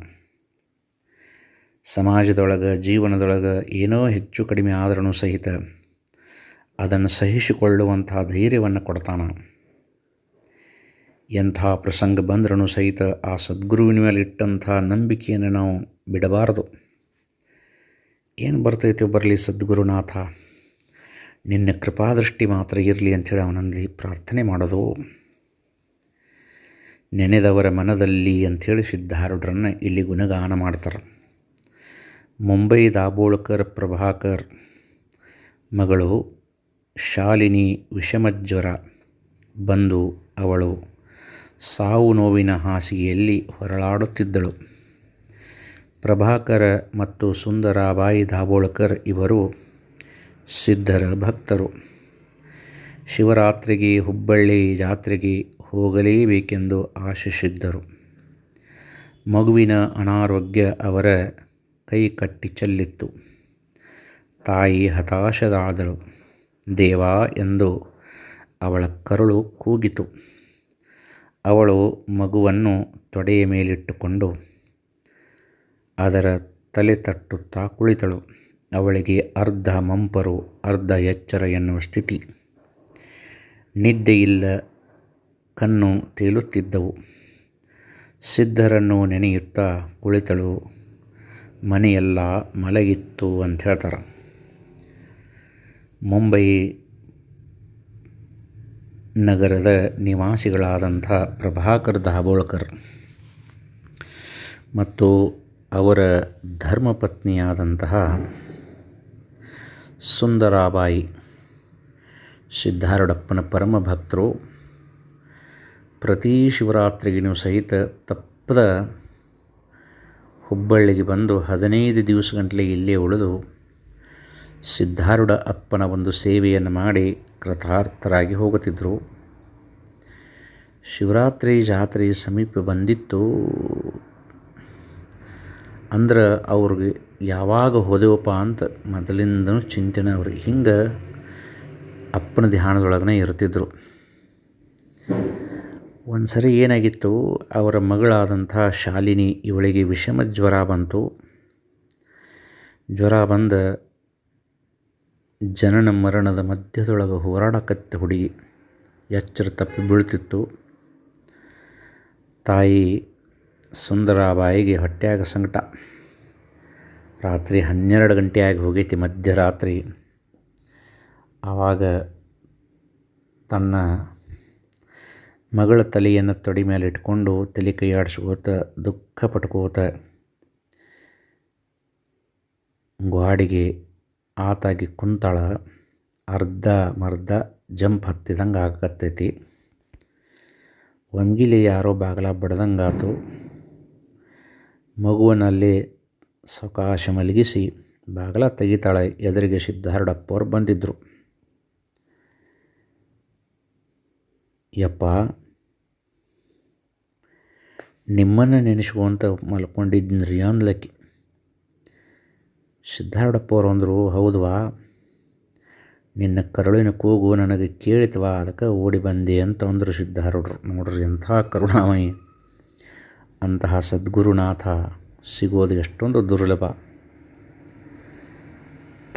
ಸಮಾಜದೊಳಗೆ ಜೀವನದೊಳಗೆ ಏನೋ ಹೆಚ್ಚು ಕಡಿಮೆ ಆದ್ರೂ ಸಹಿತ ಅದನ್ನು ಸಹಿಸಿಕೊಳ್ಳುವಂತಹ ಧೈರ್ಯವನ್ನು ಕೊಡ್ತಾನೆ. ಎಂಥ ಪ್ರಸಂಗ ಬಂದ್ರೂ ಸಹಿತ ಆ ಸದ್ಗುರುವಿನ ಮೇಲೆ ಇಟ್ಟಂಥ ನಂಬಿಕೆಯನ್ನು ನಾವು ಬಿಡಬಾರದು. ಏನು ಬರ್ತೈತೆ ಬರಲಿ ಸದ್ಗುರುನಾಥ, ನಿನ್ನ ಕೃಪಾದೃಷ್ಟಿ ಮಾತ್ರ ಇರಲಿ ಅಂಥೇಳಿ ಅವನಲ್ಲಿ ಪ್ರಾರ್ಥನೆ ಮಾಡೋದು. ನೆನೆದವರ ಮನದಲ್ಲಿ ಅಂಥೇಳಿ ಸಿದ್ಧಾರೂಢರನ್ನು ಇಲ್ಲಿ ಗುಣಗಾನ ಮಾಡ್ತಾರೆ. ಮುಂಬೈ ದಾಬೋಳ್ಕರ್ ಪ್ರಭಾಕರ್ ಮಗಳು ಶಾಲಿನಿ ವಿಷಮಜ್ವರ ಬಂದು ಅವಳು ಸಾವು ನೋವಿನ ಹಾಸಿಗೆಯಲ್ಲಿ ಹೊರಳಾಡುತ್ತಿದ್ದಳು. ಪ್ರಭಾಕರ ಮತ್ತು ಸುಂದರಾಬಾಯಿ ದಾಬೋಳ್ಕರ್ ಇವರು ಸಿದ್ಧರ ಭಕ್ತರು. ಶಿವರಾತ್ರಿಗೆ ಹುಬ್ಬಳ್ಳಿ ಜಾತ್ರೆಗೆ ಹೋಗಲೇಬೇಕೆಂದು ಆಶಿಸಿದ್ದರು. ಮಗುವಿನ ಅನಾರೋಗ್ಯ ಅವರ ಕೈ ಕಟ್ಟಿ ಚೆಲ್ಲಿತ್ತು. ತಾಯಿ ಹತಾಶರಾದಳು. ದೇವಾ ಎಂದು ಅವಳ ಕರುಳು ಕೂಗಿತು. ಅವಳು ಮಗುವನ್ನು ತೊಡೆಯ ಮೇಲಿಟ್ಟುಕೊಂಡು ಅದರ ತಲೆ ತಟ್ಟುತ್ತಾ ಕುಳಿತಳು. ಅವಳಿಗೆ ಅರ್ಧ ಮಂಪರು ಅರ್ಧ ಎಚ್ಚರ ಎನ್ನುವ ಸ್ಥಿತಿ. ನಿದ್ದೆಯಿಲ್ಲ, ಕಣ್ಣು ತೇಲುತ್ತಿದ್ದವು. ಸಿದ್ಧರನ್ನು ನೆನೆಯುತ್ತಾ ಕುಳಿತಳು. ಮನೆಯೆಲ್ಲ ಮಲಗಿತ್ತು ಅಂತ ಹೇಳ್ತಾರೆ. ಮುಂಬೈ ನಗರದ ನಿವಾಸಿಗಳಾದಂಥ ಪ್ರಭಾಕರ್ ದಾಬೋಳ್ಕರ್ ಮತ್ತು ಅವರ ಧರ್ಮಪತ್ನಿಯಾದಂತಹ ಸುಂದರಾಬಾಯಿ ಸಿದ್ಧಾರೂಢಪ್ಪನ ಪರಮ ಭಕ್ತರು. ಪ್ರತಿ ಶಿವರಾತ್ರಿಗೂ ಸಹಿತ ತಪ್ಪದ ಹುಬ್ಬಳ್ಳಿಗೆ ಬಂದು 15 ದಿವಸ ಗಂಟಲೆ ಇಲ್ಲೇ ಉಳಿದು ಸಿದ್ಧಾರೂಢ ಅಪ್ಪನ ಒಂದು ಸೇವೆಯನ್ನು ಮಾಡಿ ಕೃತಾರ್ಥರಾಗಿ ಹೋಗುತ್ತಿದ್ದರು. ಶಿವರಾತ್ರಿ ಜಾತ್ರೆ ಸಮೀಪ ಬಂದಿತ್ತು ಅಂದ್ರೆ ಅವ್ರಿಗೆ ಯಾವಾಗ ಹೋದೆವಪ್ಪ ಅಂತ ಮೊದಲಿಂದನೂ ಚಿಂತನೆ ಅವ್ರಿಗೆ. ಹಿಂಗೆ ಅಪ್ಪನ ಧ್ಯಾನದೊಳಗನೆ ಇರ್ತಿದ್ರು. ಒಂದು ಸರಿ ಏನಾಗಿತ್ತು, ಅವರ ಮಗಳಾದಂಥ ಶಾಲಿನಿ ಇವಳಿಗೆ ವಿಷಮ ಜ್ವರ ಬಂತು. ಜ್ವರ ಬಂದ ಜನನ ಮರಣದ ಮಧ್ಯದೊಳಗೆ ಹೋರಾಡಕತ್ತ ಹುಡುಗಿ ಎಚ್ಚರ ತಪ್ಪಿ ಬೀಳ್ತಿತ್ತು. ತಾಯಿ ಸುಂದರಾಬಾಯಿಗೆ ಹೊಟ್ಟೆಯಾಗ ಸಂಕಟ. ರಾತ್ರಿ 12 ಗಂಟೆ ಆಗಿ ಹೋಗೈತಿ, ಮಧ್ಯರಾತ್ರಿ. ಆವಾಗ ತನ್ನ ಮಗಳ ತಲೆಯನ್ನು ತೊಡೆ ಮೇಲೆ ಇಟ್ಕೊಂಡು ತಲೆ ಕೈ ಆಡಿಸ್ಕೋತ ದುಃಖ ಪಟ್ಕೋತ ಗ್ವಾಡಿಗೆ ಆತಾಗಿ ಕುಂತಾಳ. ಅರ್ಧ ಮರ್ಧ ಜಂಪ್ ಹತ್ತಿದಂಗೆ ಆಗತ್ತೈತಿ. ಒಮ್ಗಿಲಿ ಯಾರೋ ಬಾಗಲ ಬಡ್ದಂಗಾತು. ಮಗುವನಲ್ಲಿ ಸಾವಕಾಶ ಮಲಗಿಸಿ ಬಾಗಲ ತೆಗಿತಾಳೆ. ಎದುರಿಗೆ ಸಿದ್ಧಾರೂಢಪ್ಪವ್ರು ಬಂದಿದ್ದರು. ಯಪ್ಪ, ನಿಮ್ಮನ್ನು ನೆನೆಸ್ಕೊಂತ ಮಲ್ಕೊಂಡಿದ್ನ್ರಿ ಅಂದ್ಲಕ್ಕಿ. ಸಿದ್ಧಾರೂಢಪ್ಪವ್ರು ಅಂದರು, ಹೌದವಾ, ನಿನ್ನ ಕರುಳಿನ ಕೂಗು ನನಗೆ ಕೇಳಿತವಾ, ಅದಕ್ಕೆ ಓಡಿ ಬಂದೆ ಅಂತ ಅಂದರು ಸಿದ್ಧಾರೂಢರು. ನೋಡ್ರಿ ಎಂಥ ಕರುಣಾಮಯಿ. ಅಂತಹ ಸದ್ಗುರುನಾಥ ಸಿಗೋದು ಎಷ್ಟೊಂದು ದುರ್ಲಭ.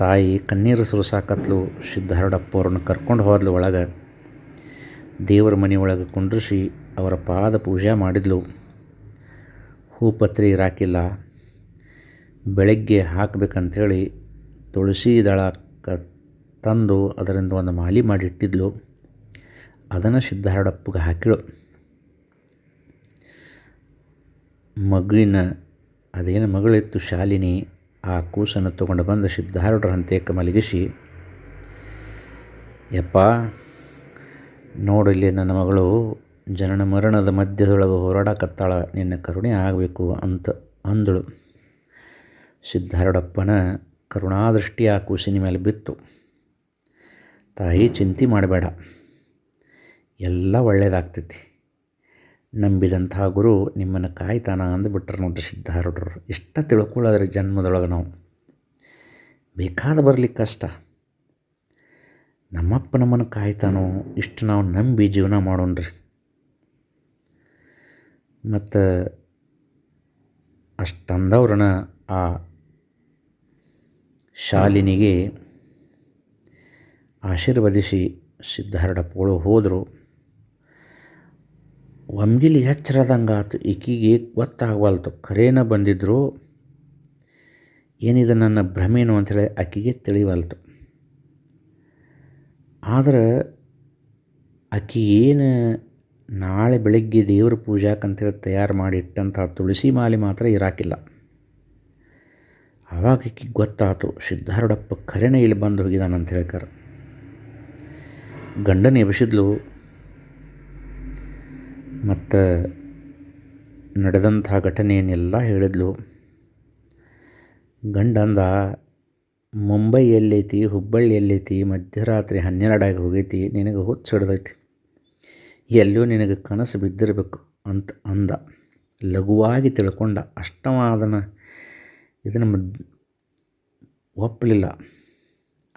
ತಾಯಿ ಕಣ್ಣೀರು ಸುರಿಸಾಕತ್ಲು. ಸಿದ್ಧಾರೂಢಪ್ಪವ್ರನ್ನ ಕರ್ಕೊಂಡು ಹೋದ್ಲು ಒಳಗೆ. ದೇವರ ಮನೆ ಒಳಗೆ ಕುಂಡ್ರಿಸಿ ಅವರ ಪಾದ ಪೂಜೆ ಮಾಡಿದ್ಲು. ಹೂಪತ್ರಿ ಇರಾಕಿಲ್ಲ. ಬೆಳಗ್ಗೆ ಹಾಕಬೇಕಂಥೇಳಿ ತುಳಸಿ ದಳ ತಂದು ಅದರಿಂದ ಒಂದು ಮಾಲೆ ಮಾಡಿಟ್ಟಿದ್ಲು. ಅದನ್ನು ಸಿದ್ಧಾರೂಢಪ್ಪಗೆ ಹಾಕಿಳು. ಮಗುವಿನ ಅದೇನು ಮಗಳಿತ್ತು ಶಾಲಿನಿ, ಆ ಕೂಸನ್ನು ತೊಗೊಂಡು ಬಂದು ಸಿದ್ಧಾರೂಢರ ಹಂತಕ್ಕೆ ಮಲಗಿಸಿ, ಯಪ್ಪ ನೋಡಿಲ್ಲಿ ನನ್ನ ಮಗಳು ಜನನ ಮರಣದ ಮಧ್ಯದೊಳಗೆ ಹೋರಾಡಕತ್ತಾಳ, ನಿನ್ನ ಕರುಣೆ ಆಗಬೇಕು ಅಂತ ಅಂದಳು. ಸಿದ್ಧಾರೂಢಪ್ಪನ ಕರುಣಾದೃಷ್ಟಿ ಆ ಕೂಸಿನ ಮೇಲೆ ಬಿತ್ತು. ತಾಯಿ ಚಿಂತೆ ಮಾಡಬೇಡ, ಎಲ್ಲ ಒಳ್ಳೆಯದಾಗ್ತೈತಿ, ನಂಬಿದಂಥ ಗುರು ನಿಮ್ಮನ್ನು ಕಾಯ್ತಾನ ಅಂದುಬಿಟ್ರೆ ನೋಡ್ರಿ ಸಿದ್ಧಾರೂಢರು. ಇಷ್ಟ ತಿಳ್ಕೊಳ್ಳೋದ್ರೆ ಜನ್ಮದೊಳಗೆ ನಾವು ಬೇಕಾದ ಬರಲಿಕ್ಕೆ ಕಷ್ಟ, ನಮ್ಮಪ್ಪ ನಮ್ಮನ್ನು ಕಾಯ್ತಾನೋ ಇಷ್ಟು ನಾವು ನಂಬಿ ಜೀವನ ಮಾಡೋಣ್ರಿ. ಮತ್ತು ಅಷ್ಟಂದವ್ರನ್ನ ಆ ಶಾಲಿನಿಗೆ ಆಶೀರ್ವದಿಸಿ ಸಿದ್ಧಾರೂಢಪ್ಪಗಳು ಹೋದರು. ಒಮ್ಗಿಲಿ ಎಚ್ಚರದಂಗಾತು. ಈಕಿಗೆ ಗೊತ್ತಾಗವಲ್ತು ಖರೇನ ಬಂದಿದ್ದರು ಏನಿದೆ ನನ್ನ ಭ್ರಮೇನು ಅಂಥೇಳಿ ಆಕೆಗೆ ತಿಳಿವಲ್ತು. ಆದ್ರೆ ಆಕೆ ಏನು ನಾಳೆ ಬೆಳಗ್ಗೆ ದೇವ್ರ ಪೂಜಾಕಂತೇಳಿ ತಯಾರು ಮಾಡಿ ಇಟ್ಟಂಥ ತುಳಸಿ ಮಾಲೆ ಮಾತ್ರ ಇರಾಕಿಲ್ಲ. ಆವಾಗ ಆಕೆಗೆ ಗೊತ್ತಾಯ್ತು ಸಿದ್ಧಾರೂಢಪ್ಪ ಖರೇನ ಇಲ್ಲಿ ಬಂದು ಹೋಗಿದ್ದಾನೆ ಅಂತ ಹೇಳ್ತಾರೆ. ಗಂಡನ ಎಬ್ಬಿಸಿದ್ಲು. ಮತ್ತು ನಡೆದಂಥ ಘಟನೆಯನ್ನೆಲ್ಲ ಹೇಳಿದ್ಲು. ಗಂಡ ಅಂದ, ಮುಂಬೈ ಎಲ್ಲೈತಿ, ಹುಬ್ಬಳ್ಳಿ ಎಲ್ಲೈತಿ, ಮಧ್ಯರಾತ್ರಿ 12 ಹೋಗೈತಿ, ನಿನಗೆ ಹುಚ್ಚು ಹಿಡ್ದೈತಿ, ಎಲ್ಲೋ ನಿನಗೆ ಕನಸು ಬಿದ್ದಿರಬೇಕು ಅಂತ ಅಂದ. ಲಘುವಾಗಿ ತಿಳ್ಕೊಂಡ. ಅಷ್ಟವಾದನ ಇದನ್ನು ಒಪ್ಪಲಿಲ್ಲ.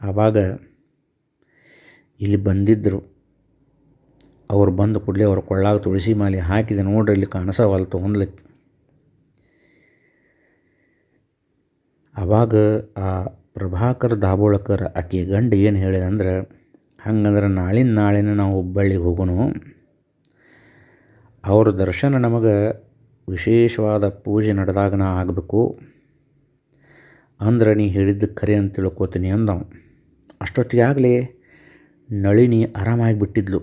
ಆವಾಗ ಇಲ್ಲಿ ಬಂದಿದ್ದರು. ಅವ್ರು ಬಂದು ಕೂಡಲೇ ಅವ್ರ ಕೊಳ್ಳಾಗ ತುಳಸಿ ಮಾಲೆ ಹಾಕಿದೆ. ನೋಡ್ರಿ ಇಲ್ಲಿ ಕಾಣಿಸವಲ್ತು ಹೊಂದ್ಲಿಕ್ಕೆ. ಆವಾಗ ಆ ಪ್ರಭಾಕರ್ ದಾಬೋಳಕರ್ ಆಕೆ ಗಂಡ ಏನು ಹೇಳಿದ ಅಂದ್ರೆ, ಹಂಗಂದ್ರೆ ನಾಳಿನ ನಾವು ಹುಬ್ಬಳ್ಳಿಗೆ ಹೋಗೋಣ, ಅವ್ರ ದರ್ಶನ ನಮಗೆ ವಿಶೇಷವಾದ ಪೂಜೆ ನಡೆದಾಗ ನಾ ಆಗಬೇಕು ಅಂದ್ರೆ ನೀ ಹೇಳಿದ್ದು ಖರೆ ಅಂತ ತಿಳ್ಕೊತೀನಿ ಅಂದವ. ಅಷ್ಟೊತ್ತಿಗೆ ಆಗಲೇ ನಳಿನಿ ಆರಾಮಾಗಿಬಿಟ್ಟಿದ್ಲು.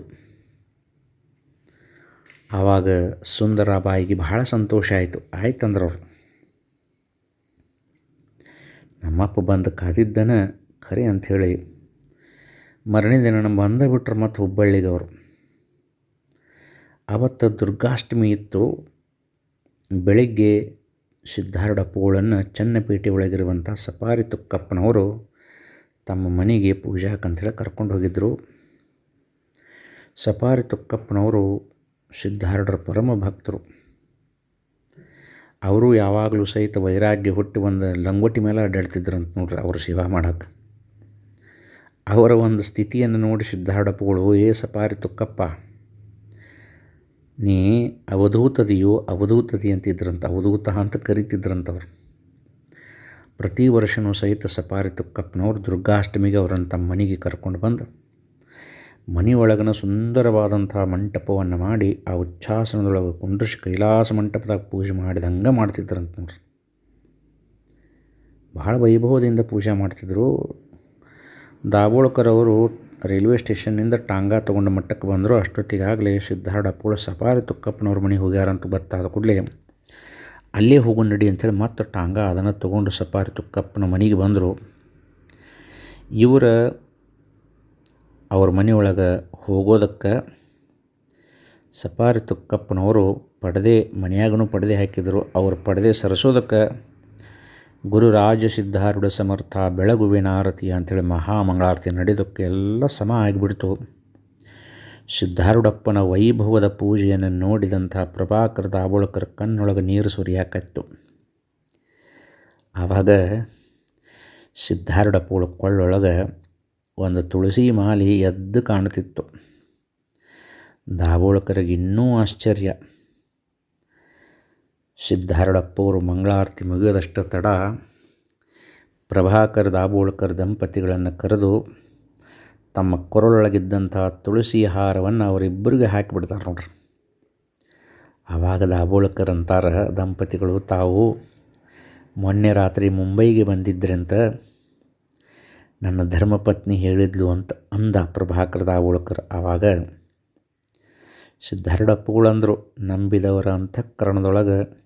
ಆವಾಗ ಸುಂದರಾಬಾಯಿಗೆ ಬಹಳ ಸಂತೋಷ ಆಯಿತು. ಆಯ್ತಂದ್ರೆ ಅವರು ನಮ್ಮಪ್ಪ ಬಂದು ಕಾದಿದ್ದನ ಖರೆ ಅಂಥೇಳಿ ಮರನೇ ದಿನ ನಮ್ಮ ಬಂದ ಬಿಟ್ರು ಮತ್ತು ಹುಬ್ಬಳ್ಳಿಗೆ ಅವರು. ಆವತ್ತು ದುರ್ಗಾಷ್ಟಮಿ ಇತ್ತು. ಬೆಳಗ್ಗೆ ಸಿದ್ಧಾರೂಢಪ್ಪಗಳನ್ನು ಚನ್ನಪೇಟೆ ಒಳಗಿರುವಂಥ ಸಪಾರಿ ತುಕ್ಕಪ್ಪನವರು ತಮ್ಮ ಮನೆಗೆ ಪೂಜಾಕಂತೇಳಿ ಕರ್ಕೊಂಡು ಹೋಗಿದ್ದರು. ಸಪಾರಿ ತುಕ್ಕಪ್ಪನವರು ಸಿದ್ಧಾರೂಢರ ಪರಮ ಭಕ್ತರು. ಅವರು ಯಾವಾಗಲೂ ಸಹಿತ ವೈರಾಗ್ಯ ಹುಟ್ಟಿ ಒಂದು ಲಂಗೋಟಿ ಮೇಲೆ ಅಡ್ಡಾಡ್ತಿದ್ರಂತ ನೋಡ್ರಿ ಅವರು ಸೇವಾ ಮಾಡೋಕ್ಕೆ. ಅವರ ಒಂದು ಸ್ಥಿತಿಯನ್ನು ನೋಡಿ ಸಿದ್ಧಾರೂಢಪ್ಪಗಳು, ಏ ಸಪಾರಿ ತುಕ್ಕಪ್ಪ, ನೀ ಅವಧೂತದಿಯೋ ಅವಧೂತದಿ ಅಂತಿದ್ರಂತ, ಅವಧೂತ ಅಂತ ಕರಿತಿದ್ರಂತವ್ರು. ಪ್ರತಿ ವರ್ಷವೂ ಸಹಿತ ಸಪಾರಿ ತುಕ್ಕಪ್ಪನವ್ರು ದುರ್ಗಾಷ್ಟಮಿಗೆ ಅವರನ್ನು ತಮ್ಮ ಮನೆಗೆ ಕರ್ಕೊಂಡು ಬಂದು ಮನೆಯೊಳಗನ ಸುಂದರವಾದಂಥ ಮಂಟಪವನ್ನು ಮಾಡಿ ಆ ಉಚ್ಛಾಸನದೊಳಗೆ ಕುಂಡ್ರಿಸಿ ಕೈಲಾಸ ಮಂಟಪದಾಗ ಪೂಜೆ ಮಾಡಿದಂಗೆ ಮಾಡ್ತಿದ್ರಂತ ನೋಡ್ರಿ. ಭಾಳ ವೈಭವದಿಂದ ಪೂಜೆ ಮಾಡ್ತಿದ್ರು. ದಾಬೋಳ್ಕರ್ ಅವರು ರೈಲ್ವೆ ಸ್ಟೇಷನ್ನಿಂದ ಟಾಂಗಾ ತೊಗೊಂಡು ಮಟ್ಟಕ್ಕೆ ಬಂದರು. ಅಷ್ಟೊತ್ತಿಗಾಗಲೇ ಸಿದ್ಧಾರೂಢಪ್ಪಗಳು ಸಪಾರಿ ತುಕ್ಕಪ್ಪನವ್ರ ಮನೆಗೆ ಹೋಗ್ಯಾರಂತ ಗೊತ್ತಾದ ಕೂಡಲೇ ಅಲ್ಲೇ ಹೋಗು ನಡಿ ಅಂಥೇಳಿ ಮತ್ತೆ ಟಾಂಗಾ ಅದನ್ನು ತೊಗೊಂಡು ಸಪಾರಿ ತುಕ್ಕಪ್ಪನ ಮನೆಗೆ ಬಂದರು. ಅವ್ರ ಮನೆಯೊಳಗೆ ಹೋಗೋದಕ್ಕೆ ಸಪಾರಿ ತುಕ್ಕಪ್ಪನವರು ಮನೆಯಾಗೂ ಪರದೆ ಹಾಕಿದರು. ಅವ್ರ ಪರದೆ ಸರಿಸೋದಕ್ಕೆ ಗುರುರಾಜ ಸಿದ್ಧಾರೂಢ ಸಮರ್ಥ ಬೆಳಗುವಿನ ಆರತಿ ಅಂಥೇಳಿ ಮಹಾಮಂಗಳಾರತಿ ನಡೆಯೋದಕ್ಕೆ ಎಲ್ಲ ಸಮ ಆಗಿಬಿಡ್ತು. ಸಿದ್ಧಾರೂಢಪ್ಪನ ವೈಭವದ ಪೂಜೆಯನ್ನು ನೋಡಿದಂಥ ಪ್ರಭಾಕರ್ ದಾಬೋಳ್ಕರ್ ಕಣ್ಣೊಳಗೆ ನೀರು ಸುರಿಯಾಕತ್ತು. ಆವಾಗ ಸಿದ್ಧಾರೂಢಪ್ಪಗಳ ಕೊಳ್ಳೊಳಗೆ ಒಂದು ತುಳಸಿ ಮಾಲೆ ಎದ್ದು ಕಾಣುತ್ತಿತ್ತು. ದಾಬೋಳ್ಕರಿಗೆ ಇನ್ನೂ ಆಶ್ಚರ್ಯ. ಸಿದ್ಧಾರೂಢಪ್ಪವರು ಮಂಗಳಾರತಿ ಮುಗಿಯೋದಷ್ಟು ತಡ ಪ್ರಭಾಕರ್ ದಾಬೋಳ್ಕರ್ ದಂಪತಿಗಳನ್ನು ಕರೆದು ತಮ್ಮ ಕೊರಳೊಳಗಿದ್ದಂಥ ತುಳಸಿ ಹಾರವನ್ನು ಅವರಿಬ್ಬರಿಗೆ ಹಾಕಿಬಿಡ್ತಾರೆ ನೋಡ್ರಿ. ಆವಾಗ ದಾಬೋಳಕರ್ ಅಂತಾರ, ದಂಪತಿಗಳು ತಾವು ಮೊನ್ನೆ ರಾತ್ರಿ ಮುಂಬೈಗೆ ಬಂದಿದ್ರಂತ ನನ್ನ ಧರ್ಮಪತ್ನಿ ಹೇಳಿದ್ಲು ಅಂತ ಅಂದ ಪ್ರಭಾಕರ್ ದಾಬೋಳಕರ್. ಆವಾಗ ಸಿದ್ಧಾರೂಢಪ್ಪಗಳಂದರು, ನಂಬಿದವರ ಅಂತಃಕರಣದೊಳಗೆ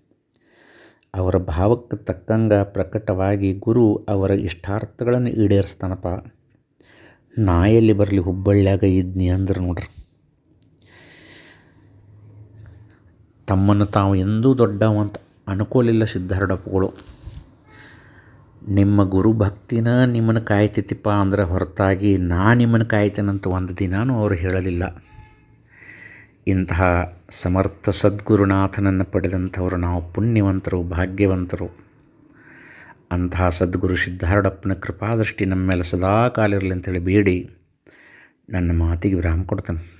ಅವರ ಭಾವಕ್ಕೆ ತಕ್ಕಂಗೆ ಪ್ರಕಟವಾಗಿ ಗುರು ಅವರ ಇಷ್ಟಾರ್ಥಗಳನ್ನು ಈಡೇರಿಸ್ತಾನಪ್ಪ. ನಾ ಎಲ್ಲಿ ಬರಲಿ, ಹುಬ್ಬಳ್ಳಿಯಾಗ ಇದ್ನಿ ಅಂದ್ರೆ ನೋಡ್ರಿ. ತಮ್ಮನ್ನು ತಾವು ಎಂದೂ ದೊಡ್ಡವಂತ ಅನ್ಕೋಲಿಲ್ಲ ಸಿದ್ಧಾರೂಢಪ್ಪಗಳು. ನಿಮ್ಮ ಗುರು ಭಕ್ತಿನ ನಿಮ್ಮನ್ನು ಕಾಯ್ತೈತಿಪ್ಪ ಅಂದ್ರೆ ಹೊರತಾಗಿ ನಾ ನಿಮ್ಮನ್ನು ಕಾಯ್ತೇನಂತ ಒಂದು ದಿನಾನೂ ಅವರು ಹೇಳಲಿಲ್ಲ. ಇಂತಹ ಸಮರ್ಥ ಸದ್ಗುರುನಾಥನನ್ನು ಪಡೆದಂಥವರು ನಾವು ಪುಣ್ಯವಂತರು, ಭಾಗ್ಯವಂತರು. ಅಂತಹ ಸದ್ಗುರು ಸಿದ್ಧಾರೂಢಪ್ಪನ ಕೃಪಾದೃಷ್ಟಿ ನಮ್ಮ ಮೇಲೆ ಸದಾ ಕಾಲಿರಲಿ ಅಂತೇಳಿ ಬೇಡಿ ನನ್ನ ಮಾತಿಗೆ ವಿರಾಮ ಕೊಡ್ತೇನೆ.